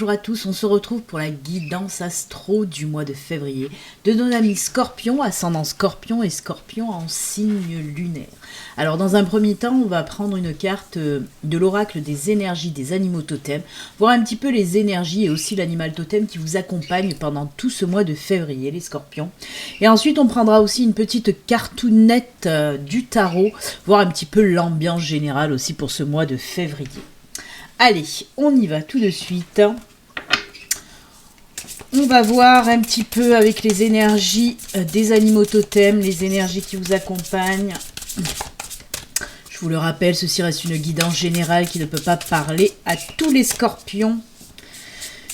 bonjour à tous, on se retrouve pour la guidance astro du mois de février de nos amis Scorpion, ascendant Scorpion et Scorpion en signe lunaire. Alors dans un premier temps, on va prendre une carte de l'oracle des énergies des animaux totems, voir un petit peu les énergies et aussi l'animal totem qui vous accompagne pendant tout ce mois de février, les Scorpions. Et ensuite, on prendra aussi une petite cartoonette du tarot, voir un petit peu l'ambiance générale aussi pour ce mois de février. Allez, on y va tout de suite. On va voir un petit peu avec les énergies des animaux totems, les énergies qui vous accompagnent. Je vous le rappelle, ceci reste une guidance générale qui ne peut pas parler à tous les Scorpions.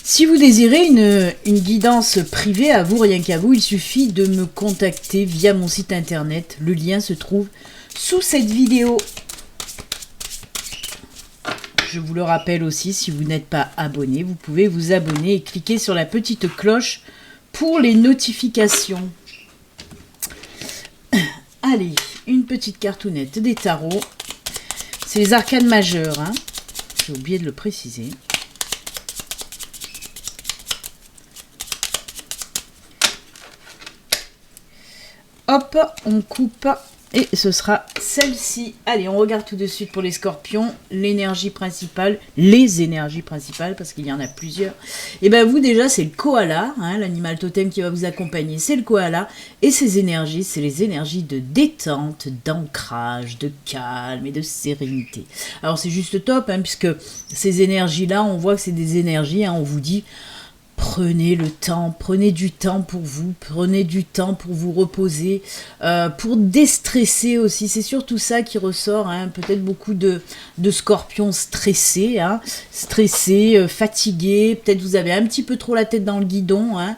Si vous désirez une guidance privée à vous, rien qu'à vous, il suffit de me contacter via mon site internet. Le lien se trouve sous cette vidéo. Je vous le rappelle aussi, si vous n'êtes pas abonné, vous pouvez vous abonner et cliquer sur la petite cloche pour les notifications. Allez, une petite cartoonette des tarots. C'est les arcanes majeures, hein. J'ai oublié de le préciser. Hop, on coupe. Et ce sera celle-ci. Allez, on regarde tout de suite pour les Scorpions. L'énergie principale, les énergies principales, parce qu'il y en a plusieurs. Et bien vous déjà, c'est le koala, hein, l'animal totem qui va vous accompagner, c'est le koala. Et ces énergies, c'est les énergies de détente, d'ancrage, de calme et de sérénité. Alors c'est juste top, hein, puisque ces énergies-là, on voit que c'est des énergies, hein, on vous dit... Prenez le temps, prenez du temps pour vous, prenez du temps pour vous reposer, pour déstresser aussi. C'est surtout ça qui ressort, hein. Peut-être beaucoup de Scorpions stressés, hein. Stressés, fatigués, peut-être vous avez un petit peu trop la tête dans le guidon, hein.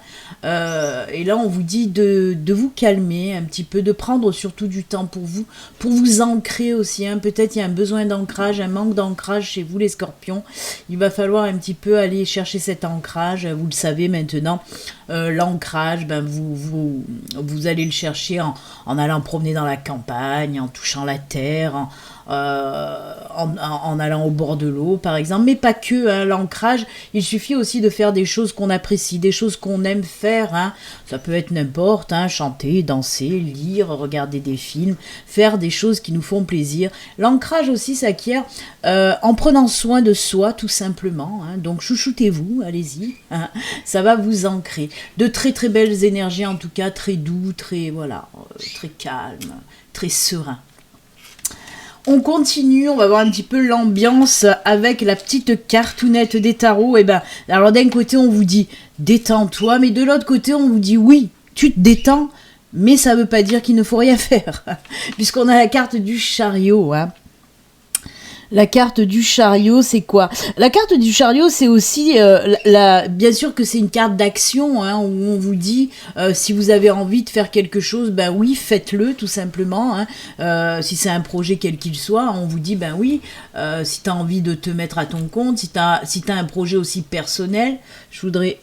Et là on vous dit de vous calmer un petit peu, de prendre surtout du temps pour vous ancrer aussi, hein. Peut-être il y a un besoin d'ancrage, un manque d'ancrage chez vous les Scorpions. Il va falloir un petit peu aller chercher cet ancrage. Vous le savez maintenant, l'ancrage, ben vous allez le chercher en allant promener dans la campagne, en touchant la terre, en allant au bord de l'eau par exemple, mais pas que, hein, l'ancrage, il suffit aussi de faire des choses qu'on apprécie, des choses qu'on aime faire, hein. Ça peut être n'importe, hein, chanter, danser, lire, regarder des films, faire des choses qui nous font plaisir. L'ancrage aussi s'acquiert en prenant soin de soi tout simplement, hein. Donc chouchoutez-vous, allez-y, hein. Ça va vous ancrer. De très très belles énergies en tout cas, très doux, très voilà, très calme, très serein. On continue, on va voir un petit peu l'ambiance avec la petite cartoonette des tarots. Et ben, alors d'un côté on vous dit détends-toi, mais de l'autre côté on vous dit oui, tu te détends, mais ça veut pas dire qu'il ne faut rien faire, puisqu'on a la carte du chariot, hein. La carte du chariot, c'est quoi? La carte du chariot, c'est aussi, bien sûr que c'est une carte d'action, hein, où on vous dit, si vous avez envie de faire quelque chose, ben oui, faites-le, tout simplement, hein. Si c'est un projet quel qu'il soit, on vous dit, ben oui, si tu as envie de te mettre à ton compte, si t'as un projet aussi personnel, je voudrais...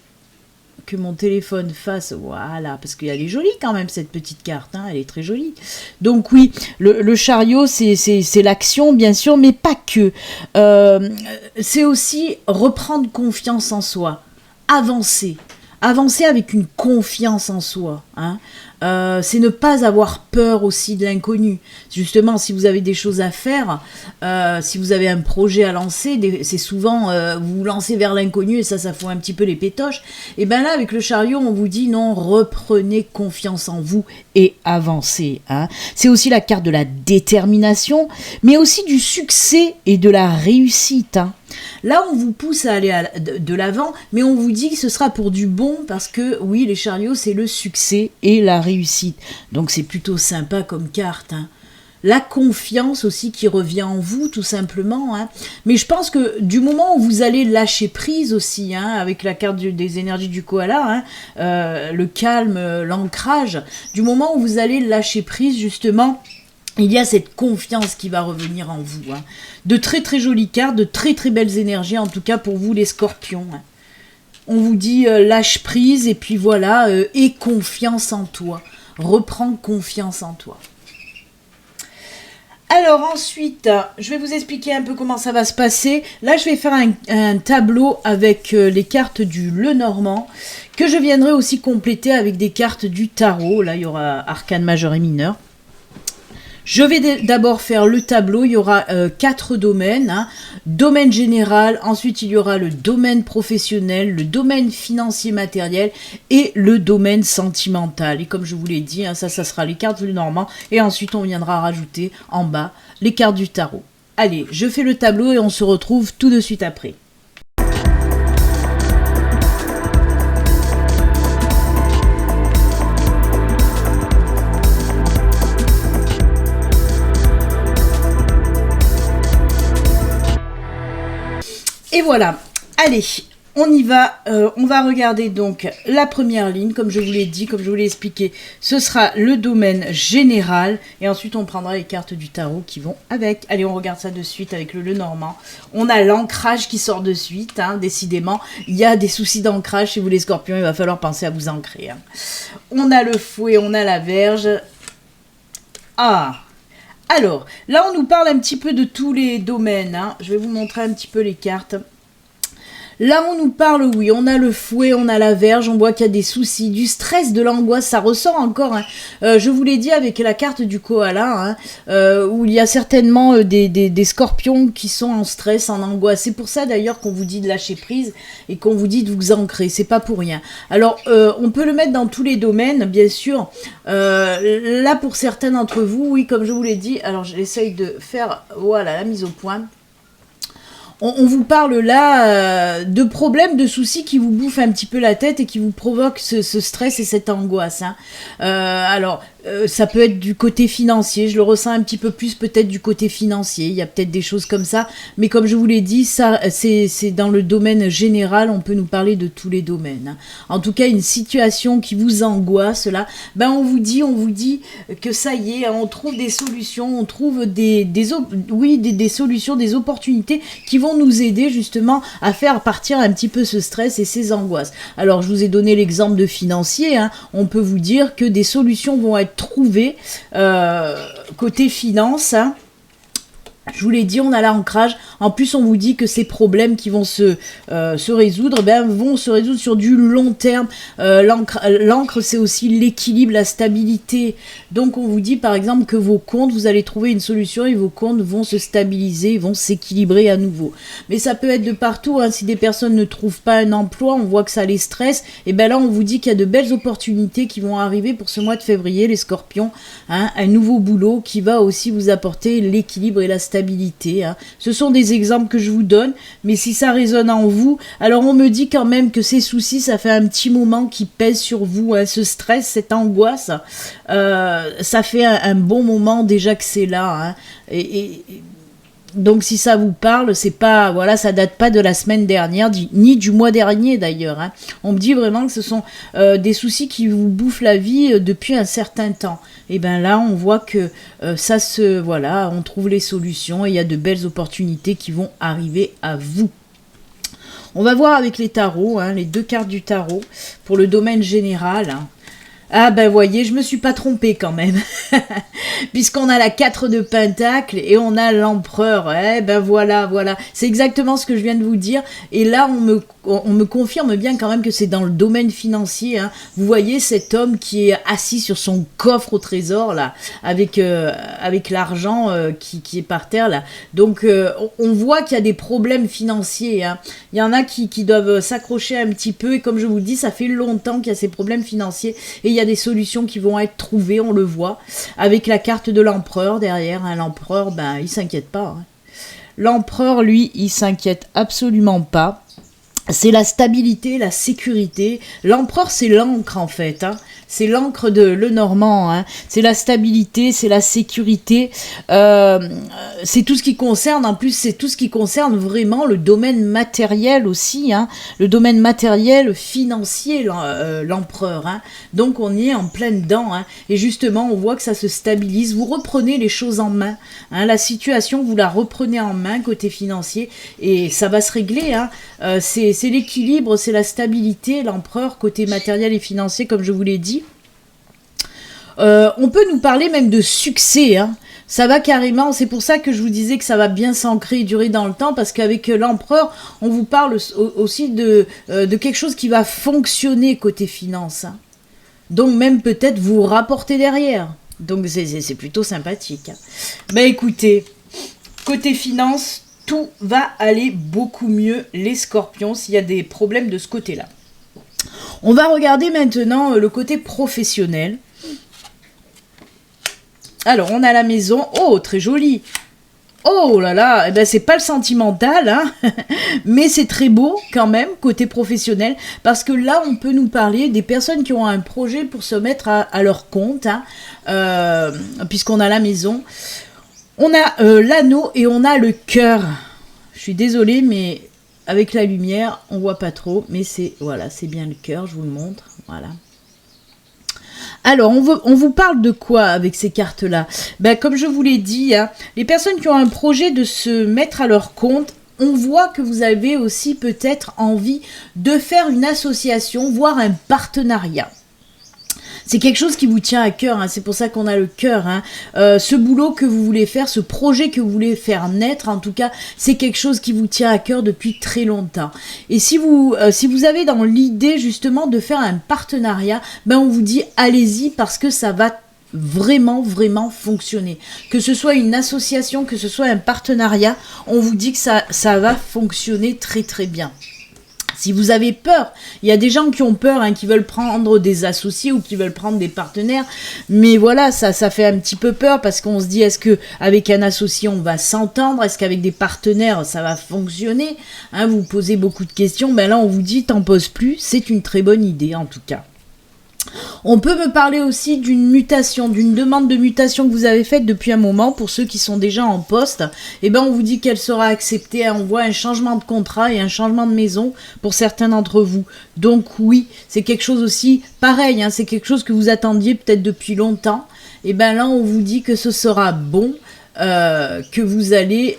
que mon téléphone fasse, voilà, parce qu'elle est jolie quand même cette petite carte, hein, elle est très jolie. Donc oui, le chariot c'est l'action bien sûr, mais pas que. C'est aussi reprendre confiance en soi, avancer avec une confiance en soi, hein. C'est ne pas avoir peur aussi de l'inconnu. Justement, si vous avez des choses à faire, si vous avez un projet à lancer, c'est souvent vous vous lancez vers l'inconnu et ça fout un petit peu les pétoches. Et bien là, avec le chariot, on vous dit non, reprenez confiance en vous et avancez, hein. C'est aussi la carte de la détermination, mais aussi du succès et de la réussite, hein. Là, on vous pousse à aller de l'avant, mais on vous dit que ce sera pour du bon, parce que, oui, les chariots, c'est le succès et la réussite. Donc, c'est plutôt sympa comme carte, hein. La confiance aussi qui revient en vous, tout simplement, hein. Mais je pense que du moment où vous allez lâcher prise aussi, hein, avec la carte des énergies du koala, hein, le calme, l'ancrage, du moment où vous allez lâcher prise, justement... il y a cette confiance qui va revenir en vous, hein. De très très jolies cartes, de très très belles énergies, en tout cas pour vous les Scorpions, hein. On vous dit lâche prise et puis voilà, aie confiance en toi. Reprends confiance en toi. Alors ensuite, je vais vous expliquer un peu comment ça va se passer. Là, je vais faire un tableau avec les cartes du Lenormand, que je viendrai aussi compléter avec des cartes du tarot. Là, il y aura arcane majeur et mineur. Je vais d'abord faire le tableau, il y aura 4 domaines, hein. Domaine général, ensuite il y aura le domaine professionnel, le domaine financier matériel et le domaine sentimental. Et comme je vous l'ai dit, hein, ça sera les cartes du Lenormand et ensuite on viendra rajouter en bas les cartes du tarot. Allez, je fais le tableau et on se retrouve tout de suite après. Et voilà, allez, on y va, on va regarder donc la première ligne, comme je vous l'ai dit, comme je vous l'ai expliqué, ce sera le domaine général, et ensuite on prendra les cartes du tarot qui vont avec. Allez, on regarde ça de suite avec le Lenormand. On a l'ancrage qui sort de suite, hein, décidément, il y a des soucis d'ancrage, si vous les scorpions, il va falloir penser à vous ancrer. Hein. On a le fouet, on a la verge. Ah! Alors, là, on nous parle un petit peu de tous les domaines. Hein. Je vais vous montrer un petit peu les cartes. Là, on nous parle, oui, on a le fouet, on a la verge, on voit qu'il y a des soucis, du stress, de l'angoisse, ça ressort encore. Hein. Je vous l'ai dit avec la carte du koala, hein, où il y a certainement des scorpions qui sont en stress, en angoisse. C'est pour ça d'ailleurs qu'on vous dit de lâcher prise et qu'on vous dit de vous ancrer, c'est pas pour rien. Alors, on peut le mettre dans tous les domaines, bien sûr. Là, pour certains d'entre vous, oui, comme je vous l'ai dit, alors j'essaye de faire, voilà, la mise au point. On vous parle là de problèmes, de soucis qui vous bouffent un petit peu la tête et qui vous provoquent ce stress et cette angoisse. Hein. Alors, ça peut être du côté financier, je le ressens un petit peu plus peut-être du côté financier, il y a peut-être des choses comme ça, mais comme je vous l'ai dit, ça c'est dans le domaine général, on peut nous parler de tous les domaines. Hein. En tout cas, une situation qui vous angoisse là, ben on vous dit que ça y est, on trouve des solutions, on trouve des solutions, des opportunités qui vont nous aider justement à faire partir un petit peu ce stress et ces angoisses. Alors, je vous ai donné l'exemple de financier, hein, on peut vous dire que des solutions vont être trouvées côté finance, hein. Je vous l'ai dit, on a l'ancrage. En plus, on vous dit que ces problèmes qui vont se résoudre, vont se résoudre sur du long terme. L'encre, c'est aussi l'équilibre, la stabilité. Donc, on vous dit, par exemple, que vos comptes, vous allez trouver une solution et vos comptes vont se stabiliser, vont s'équilibrer à nouveau. Mais ça peut être de partout. Hein. Si des personnes ne trouvent pas un emploi, on voit que ça les stresse. Et bien là, on vous dit qu'il y a de belles opportunités qui vont arriver pour ce mois de février, les scorpions. Hein, un nouveau boulot qui va aussi vous apporter l'équilibre et la stabilité. Hein. Ce sont des exemples que je vous donne, mais si ça résonne en vous, alors on me dit quand même que ces soucis, ça fait un petit moment qui pèse sur vous, hein, ce stress, cette angoisse, ça fait un bon moment déjà que c'est là, hein, donc si ça vous parle, c'est pas, voilà, ça date pas de la semaine dernière, ni du mois dernier d'ailleurs. Hein. On me dit vraiment que ce sont des soucis qui vous bouffent la vie depuis un certain temps. Et ben là, on voit que voilà, on trouve les solutions et il y a de belles opportunités qui vont arriver à vous. On va voir avec les tarots, hein, les 2 cartes du tarot pour le domaine général. Hein. Ah ben voyez, je me suis pas trompée quand même, puisqu'on a la 4 de Pentacle et on a l'Empereur. Eh ben voilà, c'est exactement ce que je viens de vous dire. Et là, on me confirme bien quand même que c'est dans le domaine financier. Hein. Vous voyez cet homme qui est assis sur son coffre au trésor là, avec l'argent qui est par terre là. Donc on voit qu'il y a des problèmes financiers. Hein. Il y en a qui doivent s'accrocher un petit peu et comme je vous le dis, ça fait longtemps qu'il y a ces problèmes financiers et il y a des solutions qui vont être trouvées, on le voit, avec la carte de l'empereur derrière. Hein. L'empereur, ben, il s'inquiète pas. Hein. L'empereur, lui, il s'inquiète absolument pas. C'est la stabilité, la sécurité. L'empereur, c'est l'encre en fait. Hein. C'est l'encre de Lenormand. Hein. C'est la stabilité, c'est la sécurité. C'est tout ce qui concerne, en plus, c'est tout ce qui concerne vraiment le domaine matériel aussi. Hein. Le domaine matériel, financier, l'empereur. Hein. Donc, on y est en plein dedans. Hein. Et justement, on voit que ça se stabilise. Vous reprenez les choses en main. Hein. La situation, vous la reprenez en main côté financier. Et ça va se régler. Hein. C'est l'équilibre, c'est la stabilité, l'empereur, côté matériel et financier, comme je vous l'ai dit. On peut nous parler même de succès, hein. Ça va carrément, c'est pour ça que je vous disais que ça va bien s'ancrer et durer dans le temps, parce qu'avec l'empereur, on vous parle aussi de quelque chose qui va fonctionner côté finance, hein. Donc même peut-être vous rapporter derrière. Donc c'est plutôt sympathique, hein. Ben écoutez, côté finance, tout va aller beaucoup mieux les scorpions s'il y a des problèmes de ce côté-là. On va regarder maintenant le côté professionnel. Alors, on a la maison. Oh, très jolie. Oh là là, eh ben, c'est pas le sentimental, hein, mais c'est très beau quand même, côté professionnel, parce que là, on peut nous parler des personnes qui ont un projet pour se mettre à leur compte, hein, puisqu'on a la maison. On a l'anneau et on a le cœur. Je suis désolée, mais avec la lumière, on voit pas trop, mais c'est voilà, c'est bien le cœur, je vous le montre, voilà. Alors, on vous parle de quoi avec ces cartes-là? Ben, comme je vous l'ai dit, hein, les personnes qui ont un projet de se mettre à leur compte, on voit que vous avez aussi peut-être envie de faire une association, voire un partenariat. C'est quelque chose qui vous tient à cœur, hein, c'est pour ça qu'on a le cœur, hein. Ce boulot que vous voulez faire, ce projet que vous voulez faire naître, en tout cas, c'est quelque chose qui vous tient à cœur depuis très longtemps. Et si vous avez dans l'idée justement de faire un partenariat, ben on vous dit allez-y parce que ça va vraiment fonctionner. Que ce soit une association, que ce soit un partenariat, on vous dit que ça va fonctionner très bien. Si vous avez peur, il y a des gens qui ont peur, hein, qui veulent prendre des associés ou qui veulent prendre des partenaires, mais voilà, ça fait un petit peu peur parce qu'on se dit, est-ce qu'avec un associé on va s'entendre, est-ce qu'avec des partenaires ça va fonctionner, hein, vous posez beaucoup de questions, ben là on vous dit, t'en poses plus, c'est une très bonne idée en tout cas. On peut me parler aussi d'une mutation, d'une demande de mutation que vous avez faite depuis un moment pour ceux qui sont déjà en poste. Et ben on vous dit qu'elle sera acceptée. On voit un changement de contrat et un changement de maison pour certains d'entre vous. Donc oui, c'est quelque chose aussi pareil, hein, c'est quelque chose que vous attendiez peut-être depuis longtemps. Et ben là on vous dit que ce sera bon. Que vous allez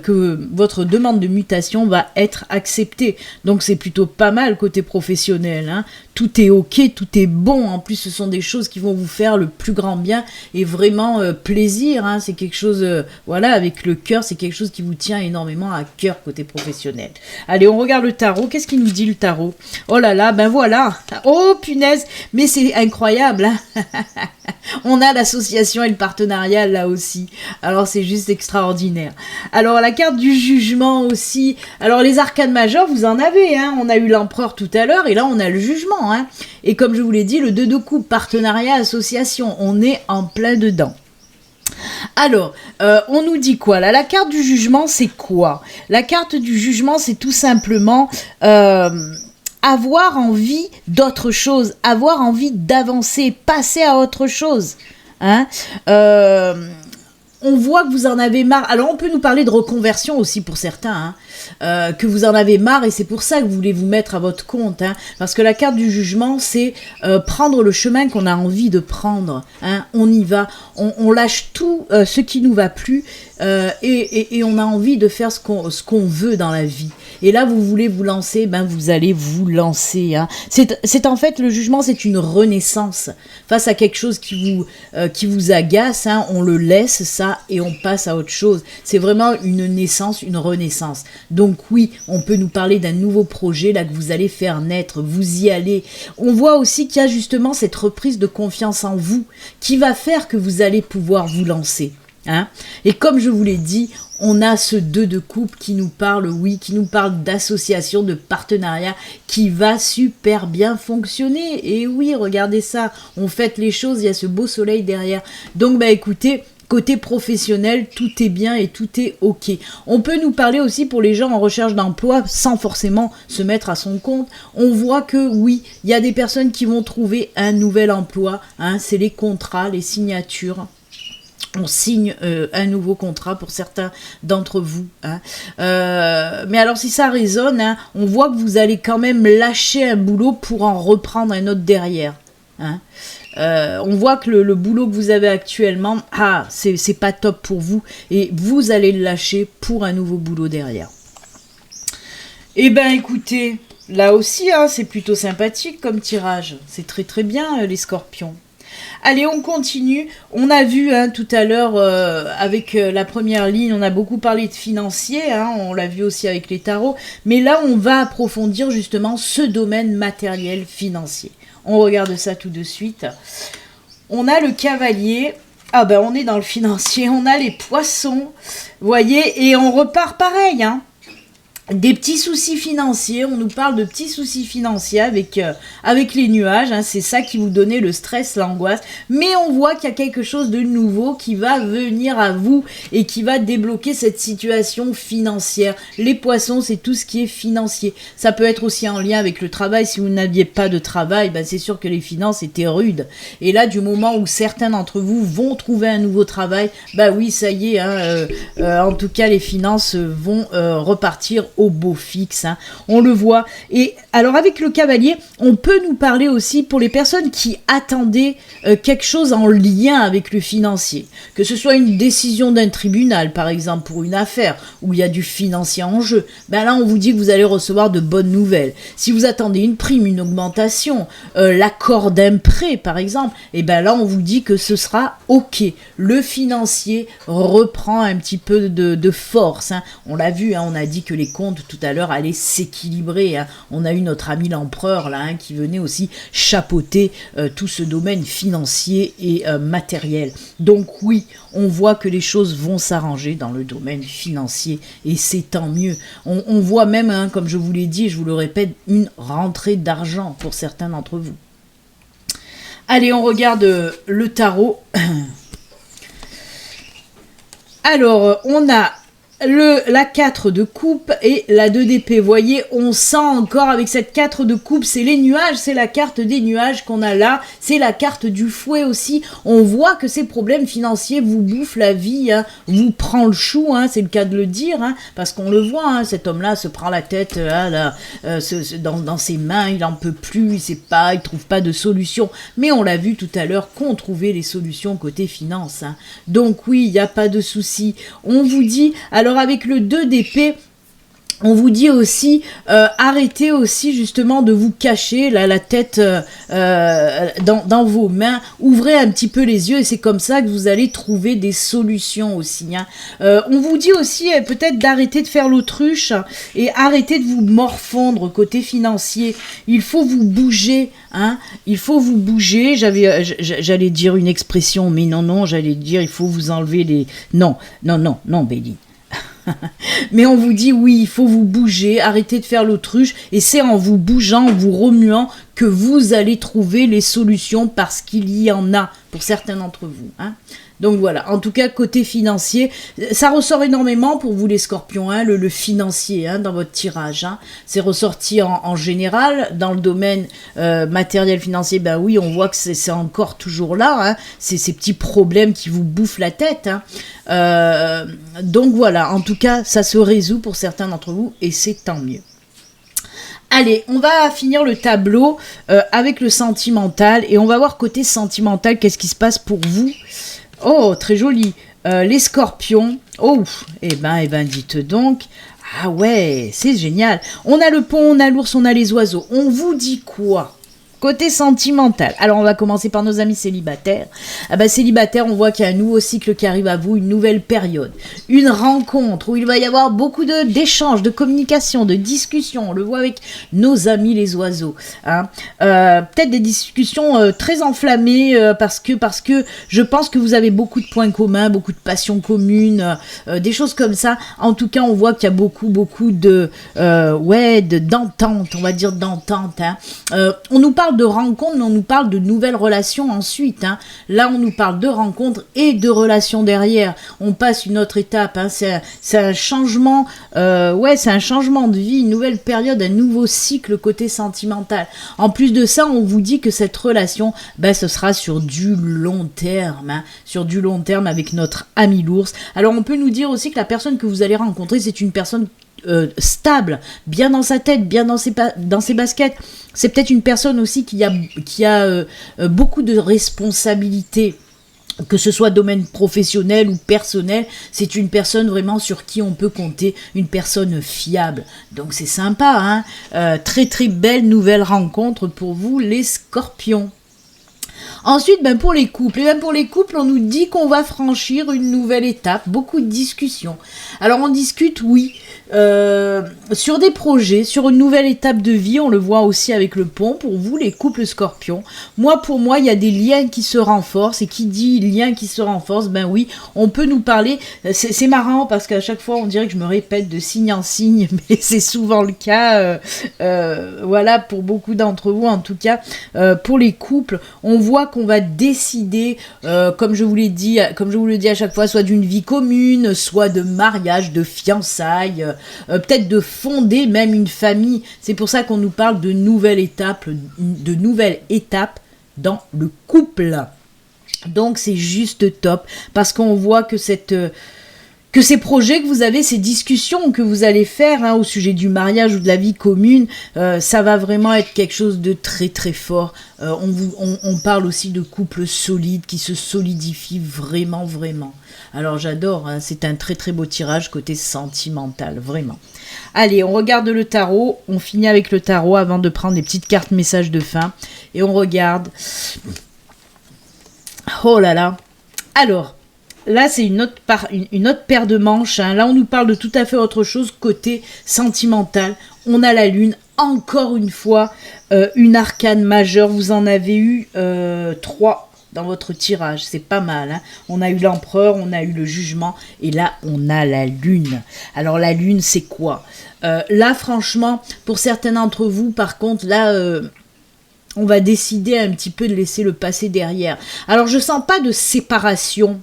que votre demande de mutation va être acceptée. Donc c'est plutôt pas mal côté professionnel, hein. Tout est ok, tout est bon. En plus, ce sont des choses qui vont vous faire le plus grand bien et vraiment plaisir, hein. C'est quelque chose, voilà, avec le cœur, c'est quelque chose qui vous tient énormément à cœur côté professionnel. Allez, on regarde le tarot. Qu'est-ce qu'il nous dit le tarot? Oh là là, ben voilà. Oh punaise, mais c'est incroyable, hein. On a l'association et le partenariat là aussi. Alors c'est juste extraordinaire. Alors la carte du jugement aussi. Alors les arcanes majeures, vous en avez, hein. On a eu l'empereur tout à l'heure et là on a le jugement, hein. Et comme je vous l'ai dit, le 2 de coupe, partenariat, association, on est en plein dedans. Alors, on nous dit quoi là? La carte du jugement, c'est quoi? La carte du jugement, c'est tout simplement avoir envie d'autre chose, avoir envie d'avancer, passer à autre chose, hein. On voit que vous en avez marre. Alors, on peut nous parler de reconversion aussi pour certains, hein, que vous en avez marre et c'est pour ça que vous voulez vous mettre à votre compte, hein, parce que la carte du jugement, c'est prendre le chemin qu'on a envie de prendre, hein, on y va, on lâche tout ce qui nous va plus et on a envie de faire ce qu'on veut dans la vie. Et là, vous voulez vous lancer, ben vous allez vous lancer, hein. C'est en fait, le jugement, c'est une renaissance face à quelque chose qui vous agace, hein, on le laisse, ça, et on passe à autre chose. C'est vraiment une naissance, une renaissance. Donc oui, on peut nous parler d'un nouveau projet là que vous allez faire naître, vous y allez. On voit aussi qu'il y a justement cette reprise de confiance en vous qui va faire que vous allez pouvoir vous lancer, hein. Et comme je vous l'ai dit, on a ce 2 de coupe qui nous parle, oui, qui nous parle d'association, de partenariat, qui va super bien fonctionner. Et oui, regardez ça, on fête les choses, il y a ce beau soleil derrière. Donc bah écoutez, côté professionnel, tout est bien et tout est ok. On peut nous parler aussi pour les gens en recherche d'emploi sans forcément se mettre à son compte. On voit que oui, il y a des personnes qui vont trouver un nouvel emploi, hein, c'est les contrats, les signatures. On signe un nouveau contrat pour certains d'entre vous, hein. Mais alors si ça résonne, hein, on voit que vous allez quand même lâcher un boulot pour en reprendre un autre derrière, hein. On voit que le boulot que vous avez actuellement, c'est pas top pour vous et vous allez le lâcher pour un nouveau boulot derrière. Eh ben écoutez, là aussi, hein, c'est plutôt sympathique comme tirage. C'est très bien les scorpions. Allez, on continue. On a vu tout à l'heure avec la première ligne, on a beaucoup parlé de financier, on l'a vu aussi avec les tarots, mais là on va approfondir justement ce domaine matériel financier. On regarde ça tout de suite. On a le cavalier. Ah ben on est dans le financier, on a les poissons, vous voyez, et on repart pareil, des petits soucis financiers, on nous parle de petits soucis financiers avec les nuages, c'est ça qui vous donnait le stress, l'angoisse, mais on voit qu'il y a quelque chose de nouveau qui va venir à vous et qui va débloquer cette situation financière. Les poissons, c'est tout ce qui est financier. Ça peut être aussi en lien avec le travail. Si vous n'aviez pas de travail, c'est sûr que les finances étaient rudes. Et là, du moment où certains d'entre vous vont trouver un nouveau travail, oui, ça y est, en tout cas, les finances vont repartir au beau fixe, on le voit. Et alors avec le cavalier, on peut nous parler aussi pour les personnes qui attendaient quelque chose en lien avec le financier, que ce soit une décision d'un tribunal par exemple pour une affaire où il y a du financier en jeu, là on vous dit que vous allez recevoir de bonnes nouvelles. Si vous attendez une prime, une augmentation, l'accord d'un prêt par exemple, et là on vous dit que ce sera ok, le financier reprend un petit peu de force, on l'a vu, on a dit que les comptes tout à l'heure allaient s'équilibrer, on a eu notre ami l'empereur là qui venait aussi chapeauter tout ce domaine financier et matériel. Donc oui, on voit que les choses vont s'arranger dans le domaine financier et c'est tant mieux. On voit même, comme je vous l'ai dit et je vous le répète, une rentrée d'argent pour certains d'entre vous. Allez, on regarde le tarot. Alors, on a la 4 de coupe et la 2 d'épée. Vous voyez, on sent encore avec cette 4 de coupe, c'est les nuages, c'est la carte des nuages qu'on a là, c'est la carte du fouet aussi. On voit que ces problèmes financiers vous bouffent la vie, vous prend le chou, c'est le cas de le dire, parce qu'on le voit, cet homme-là se prend la tête dans ses mains, il en peut plus, il trouve pas de solution. Mais on l'a vu tout à l'heure qu'on trouvait les solutions côté finance. Donc oui, il n'y a pas de souci. On vous dit, alors avec le 2 d'épée, on vous dit aussi, arrêtez aussi justement de vous cacher la tête dans vos mains, ouvrez un petit peu les yeux et c'est comme ça que vous allez trouver des solutions aussi. On vous dit aussi peut-être d'arrêter de faire l'autruche et arrêter de vous morfondre côté financier. Il faut vous bouger, il faut vous bouger. J'allais dire une expression, mais non, j'allais dire il faut vous enlever les... Non, Béline. Mais on vous dit oui, il faut vous bouger, arrêtez de faire l'autruche et c'est en vous bougeant, en vous remuant que vous allez trouver les solutions parce qu'il y en a pour certains d'entre vous. Donc voilà, en tout cas côté financier, ça ressort énormément pour vous les scorpions, le financier dans votre tirage. C'est ressorti en général, dans le domaine matériel financier, oui on voit que c'est encore toujours là, c'est ces petits problèmes qui vous bouffent la tête. Donc voilà, en tout cas ça se résout pour certains d'entre vous et c'est tant mieux. Allez, on va finir le tableau avec le sentimental et on va voir côté sentimental qu'est-ce qui se passe pour vous. Oh, très joli. Les scorpions. Oh, eh ben, dites donc. Ah ouais, c'est génial. On a le pont, on a l'ours, on a les oiseaux. On vous dit quoi ? Côté sentimental, alors on va commencer par nos amis célibataires. Célibataires, on voit qu'il y a un nouveau cycle qui arrive à vous, une nouvelle période, une rencontre où il va y avoir beaucoup d'échanges, de communication, de discussions. On le voit avec nos amis les oiseaux. Peut-être des discussions très enflammées parce que je pense que vous avez beaucoup de points communs, beaucoup de passions communes, des choses comme ça. En tout cas, on voit qu'il y a beaucoup d'entente, on va dire d'entente. On nous parle de rencontres, mais on nous parle de nouvelles relations ensuite. Là, on nous parle de rencontres et de relations derrière. On passe une autre étape. C'est un changement, c'est un changement de vie, une nouvelle période, un nouveau cycle côté sentimental. En plus de ça, on vous dit que cette relation, ce sera sur du long terme, sur du long terme avec notre ami l'ours. Alors, on peut nous dire aussi que la personne que vous allez rencontrer, c'est une personne stable, bien dans sa tête, bien dans ses baskets. C'est peut-être une personne aussi qui a beaucoup de responsabilités, que ce soit domaine professionnel ou personnel. C'est une personne vraiment sur qui on peut compter, une personne fiable. Donc c'est sympa, très très belle nouvelle rencontre pour vous les scorpions. Ensuite, ben pour les couples, et ben pour les couples, on nous dit qu'on va franchir une nouvelle étape, beaucoup de discussions. Alors on discute, oui, sur des projets, sur une nouvelle étape de vie, on le voit aussi avec le pont, pour vous les couples scorpions. Pour moi, il y a des liens qui se renforcent, et qui dit lien qui se renforce, ben oui, on peut nous parler, c'est marrant parce qu'à chaque fois on dirait que je me répète de signe en signe, mais c'est souvent le cas, voilà, pour beaucoup d'entre vous en tout cas, pour les couples, on voit qu'on va décider, comme je vous le dis à chaque fois, soit d'une vie commune, soit de mariage, de fiançailles, peut-être de fonder même une famille. C'est pour ça qu'on nous parle de nouvelles étapes dans le couple. Donc c'est juste top, parce qu'on voit que ces projets que vous avez, ces discussions que vous allez faire au sujet du mariage ou de la vie commune, ça va vraiment être quelque chose de très très fort. On parle aussi de couples solides qui se solidifient vraiment vraiment. Alors j'adore, c'est un très très beau tirage côté sentimental, vraiment. Allez, on regarde le tarot, on finit avec le tarot avant de prendre les petites cartes messages de fin. Et on regarde... Oh là là. Alors... Là, c'est une autre paire de manches. Là, on nous parle de tout à fait autre chose côté sentimental. On a la lune, encore une fois, une arcane majeure. Vous en avez eu 3 dans votre tirage. C'est pas mal. On a eu l'empereur, on a eu le jugement. Et là, on a la lune. Alors, la lune, c'est quoi? Là, franchement, pour certains d'entre vous, par contre, là... on va décider un petit peu de laisser le passé derrière. Alors, je sens pas de séparation.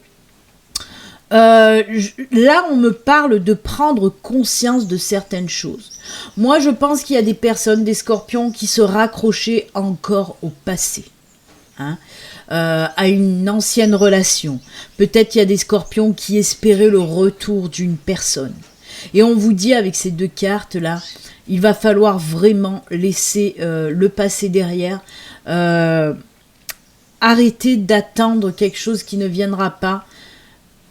Là, on me parle de prendre conscience de certaines choses. Moi, je pense qu'il y a des personnes, des scorpions, qui se raccrochaient encore au passé, à une ancienne relation. Peut-être qu'il y a des scorpions qui espéraient le retour d'une personne. Et on vous dit avec ces 2 cartes-là, il va falloir vraiment laisser le passé derrière, arrêter d'attendre quelque chose qui ne viendra pas.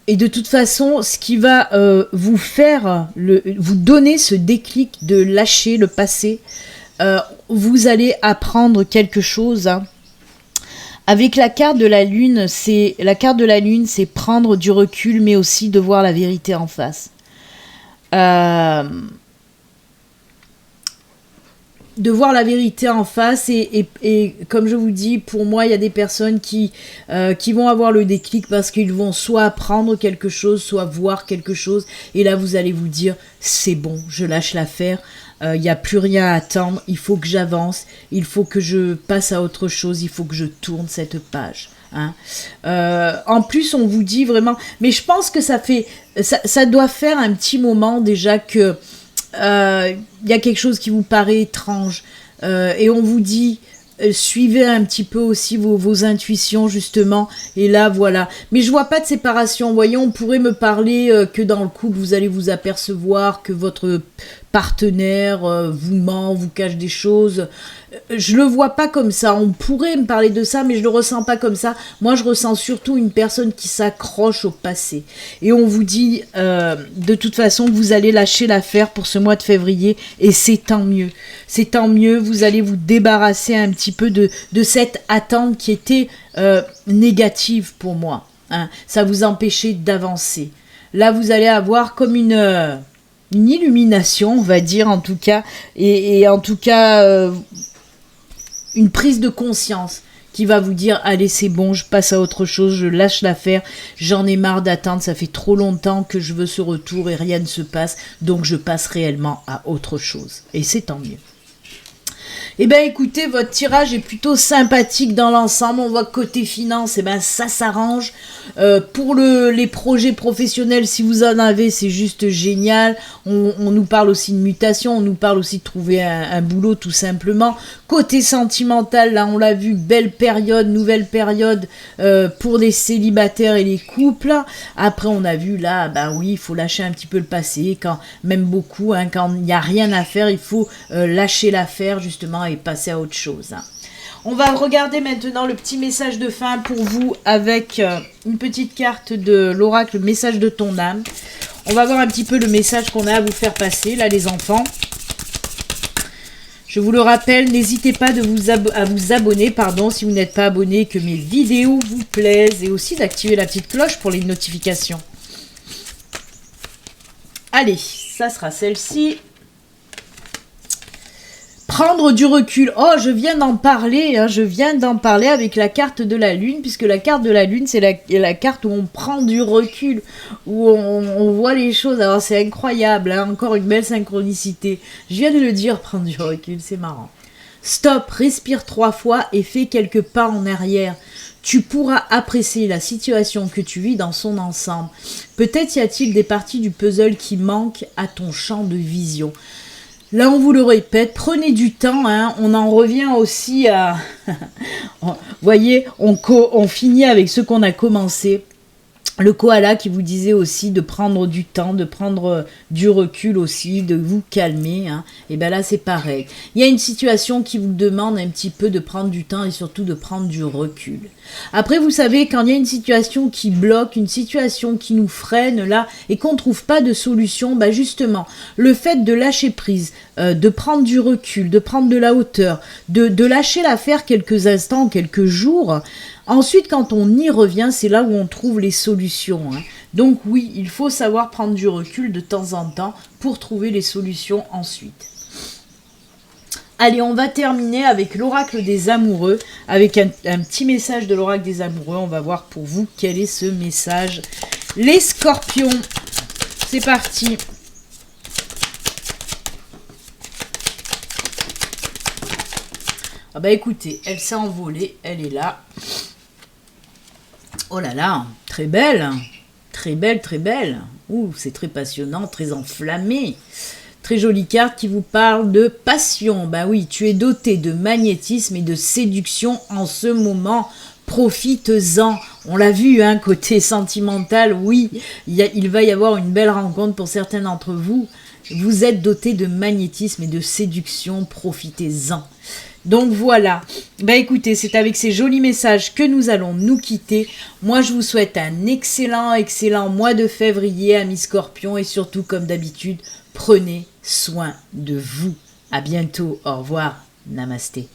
Et de toute façon, ce qui va vous faire, vous donner ce déclic de lâcher le passé, vous allez apprendre quelque chose. Avec la carte de la lune, c'est prendre du recul, mais aussi de voir la vérité en face. De voir la vérité en face et comme je vous dis, pour moi, il y a des personnes qui vont avoir le déclic parce qu'ils vont soit apprendre quelque chose, soit voir quelque chose. Et là, vous allez vous dire, c'est bon, je lâche l'affaire. Il n'y a plus rien à attendre. Il faut que j'avance. Il faut que je passe à autre chose. Il faut que je tourne cette page. En plus, on vous dit vraiment... Mais je pense que ça doit faire un petit moment déjà que... y a quelque chose qui vous paraît étrange et on vous dit suivez un petit peu aussi vos intuitions justement, et là voilà, mais je vois pas de séparation. Voyons, on pourrait me parler que dans le couple vous allez vous apercevoir que votre partenaire vous ment, vous cache des choses. Je le vois pas comme ça. On pourrait me parler de ça, mais je le ressens pas comme ça. Moi, je ressens surtout une personne qui s'accroche au passé. Et on vous dit, de toute façon, que vous allez lâcher l'affaire pour ce mois de février, et c'est tant mieux. C'est tant mieux. Vous allez vous débarrasser un petit peu de cette attente qui était négative pour moi. Ça vous empêchait d'avancer. Là, vous allez avoir comme une illumination, on va dire en tout cas, et en tout cas une prise de conscience qui va vous dire allez, c'est bon, je passe à autre chose, je lâche l'affaire, j'en ai marre d'attendre, ça fait trop longtemps que je veux ce retour et rien ne se passe, donc je passe réellement à autre chose, et c'est tant mieux. Eh bien écoutez, votre tirage est plutôt sympathique dans l'ensemble. On voit que côté finance, ça s'arrange. Pour les projets professionnels, si vous en avez, c'est juste génial. On nous parle aussi de mutation, on nous parle aussi de trouver un boulot tout simplement. Côté sentimental, là on l'a vu, belle période, nouvelle période pour les célibataires et les couples. Après on a vu là, oui, il faut lâcher un petit peu le passé, quand même beaucoup, quand il n'y a rien à faire, il faut lâcher l'affaire justement et passer à autre chose. On va regarder maintenant le petit message de fin pour vous avec une petite carte de l'oracle, message de ton âme. On va voir un petit peu le message qu'on a à vous faire passer, là les enfants. Je vous le rappelle, n'hésitez pas à vous abonner, si vous n'êtes pas abonné, que mes vidéos vous plaisent, et aussi d'activer la petite cloche pour les notifications. Allez, ça sera celle-ci. Prendre du recul. Oh, je viens d'en parler, hein, avec la carte de la Lune, puisque la carte de la Lune, c'est la carte où on prend du recul, où on voit les choses. Alors, c'est incroyable, hein, encore une belle synchronicité. Je viens de le dire, prendre du recul, c'est marrant. Stop, respire 3 fois et fais quelques pas en arrière. Tu pourras apprécier la situation que tu vis dans son ensemble. Peut-être y a-t-il des parties du puzzle qui manquent à ton champ de vision. Là, on vous le répète, prenez du temps, hein, on en revient aussi à... Vous voyez, on finit avec ce qu'on a commencé. Le koala qui vous disait aussi de prendre du temps, de prendre du recul aussi, de vous calmer. Hein. Et bien là, c'est pareil. Il y a une situation qui vous demande un petit peu de prendre du temps et surtout de prendre du recul. Après, vous savez, quand il y a une situation qui bloque, une situation qui nous freine là, et qu'on ne trouve pas de solution, bah justement, le fait de lâcher prise, de prendre du recul, de prendre de la hauteur, de lâcher l'affaire quelques instants, quelques jours. Ensuite, quand on y revient, c'est là où on trouve les solutions. Hein. Donc oui, il faut savoir prendre du recul de temps en temps pour trouver les solutions ensuite. Allez, on va terminer avec l'oracle des amoureux, avec un petit message de l'oracle des amoureux. On va voir pour vous quel est ce message. Les scorpions, c'est parti. Ah bah écoutez, elle s'est envolée, elle est là. Oh là là, très belle, très belle, très belle. Ouh, c'est très passionnant, très enflammé. Très jolie carte qui vous parle de passion. Bah oui, tu es doté de magnétisme et de séduction en ce moment. Profites-en. On l'a vu, hein, côté sentimental, oui, il va y avoir une belle rencontre pour certains d'entre vous. Vous êtes doté de magnétisme et de séduction, profitez-en. Donc voilà, bah écoutez, c'est avec ces jolis messages que nous allons nous quitter. Moi, je vous souhaite un excellent mois de février, amis Scorpions, et surtout, comme d'habitude, prenez soin de vous. À bientôt, au revoir, namasté.